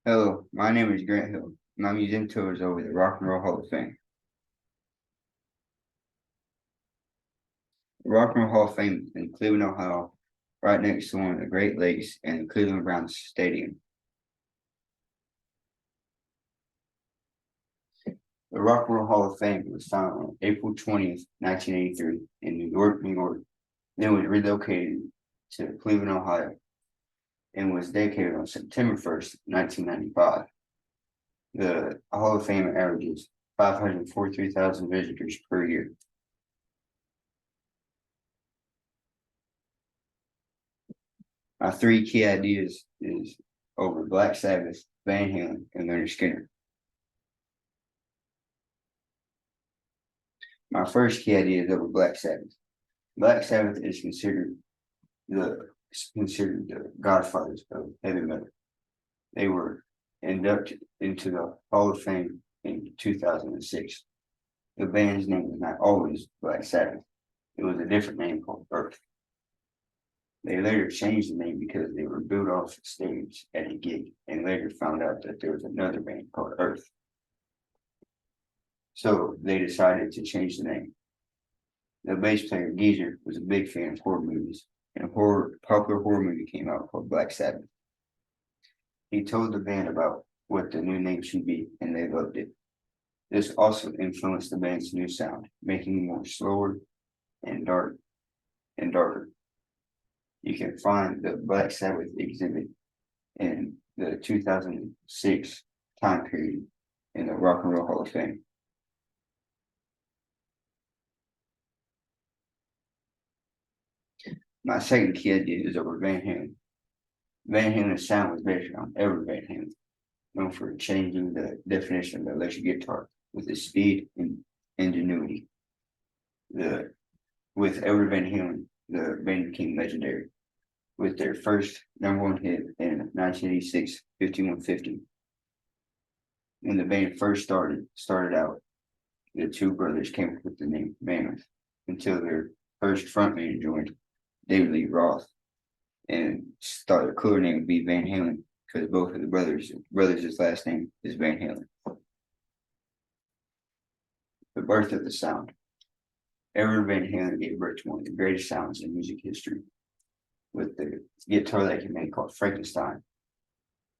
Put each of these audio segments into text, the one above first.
Hello, my name is Grant Hill. My museum tour is over the Rock and Roll Hall of Fame. The Rock and Roll Hall of Fame is in Cleveland, Ohio, right next to one of the Great Lakes and the Cleveland Browns Stadium. The Rock and Roll Hall of Fame was founded on April 20th, 1983 in New York, New York. Then was relocated to Cleveland, Ohio, and was dedicated on September 1st, 1995. The Hall of Fame averages 543,000 visitors per year. My three key ideas is over Black Sabbath, Van Halen, and Leonard Skinner. My first key idea is over Black Sabbath. Black Sabbath is considered the godfathers of heavy metal. They were inducted into the Hall of Fame in 2006. The band's name was not always Black Sabbath. It was a different name called Earth. They later changed the name because they were booed off the stage at a gig and later found out that there was another band called Earth. So they decided to change the name. The bass player Geezer was a big fan of horror movies, and a popular horror movie came out called Black Sabbath. He told the band about what the new name should be, and they loved it. This also influenced the band's new sound, making it more slower and darker. You can find the Black Sabbath exhibit in the 2006 time period in the Rock and Roll Hall of Fame. My second key idea is over Van Halen. Van Halen's sound was based on Edward Van Halen, known for changing the definition of the electric guitar with its speed and ingenuity. With Edward Van Halen, the band became legendary with their first #1 hit in 1986, 5150. When the band first started out, the two brothers came up with the name Mammoth until their first frontman joined, David Lee Roth, and thought a cooler name would be Van Halen because both of the brothers' last name is Van Halen. The birth of the sound. Edward Van Halen gave birth to one of the greatest sounds in music history with the guitar that he made called Frankenstein.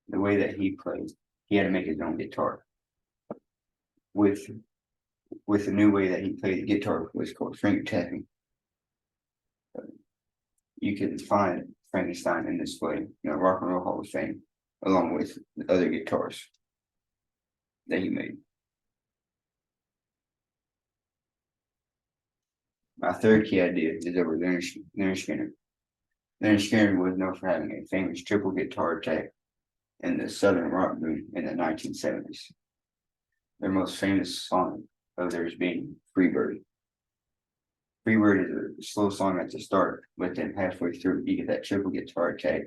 The way that he played, he had to make his own guitar. With the new way that he played the guitar was called finger tapping. You can find Frankenstein in display in the Rock and Roll Hall of Fame, along with the other guitars that he made. My third key idea is over Leonard Skinner. Leonard Skinner was known for having a famous triple guitar attack in the Southern rock boom in the 1970s. Their most famous song of theirs being Freebird. Freebird is a slow song at the start, but then halfway through you get that triple guitar attack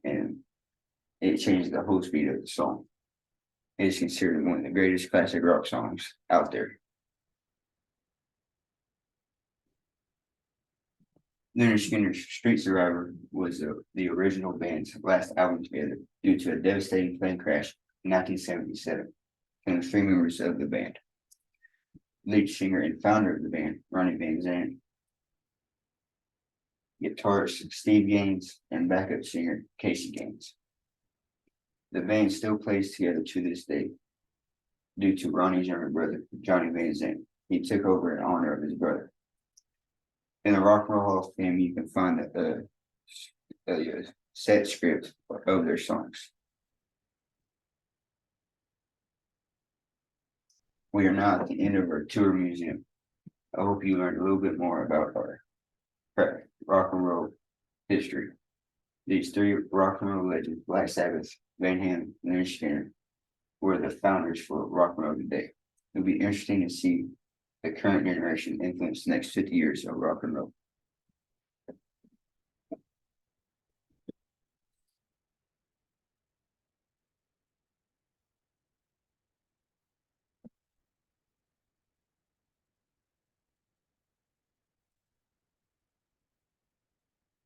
and it changes the whole speed of the song. It is considered one of the greatest classic rock songs out there. Leonard Skinner's Street Survivor was the original band's last album together due to a devastating plane crash in 1977, and the three members of the band. Lead singer and founder of the band, Ronnie Van Zant, guitarist Steve Gaines, and backup singer Casey Gaines. The band still plays together to this day due to Ronnie's younger brother, Johnny Van Zant. He took over in honor of his brother. In the Rock and Roll Hall of Fame, you can find the set script of their songs. We are now at the end of our tour museum. I hope you learned a little bit more about our rock and roll history. These three rock and roll legends, Black Sabbath, Van Halen, and Leonard Skinner, were the founders for rock and roll today. It'll be interesting to see the current generation influence the next 50 years of rock and roll.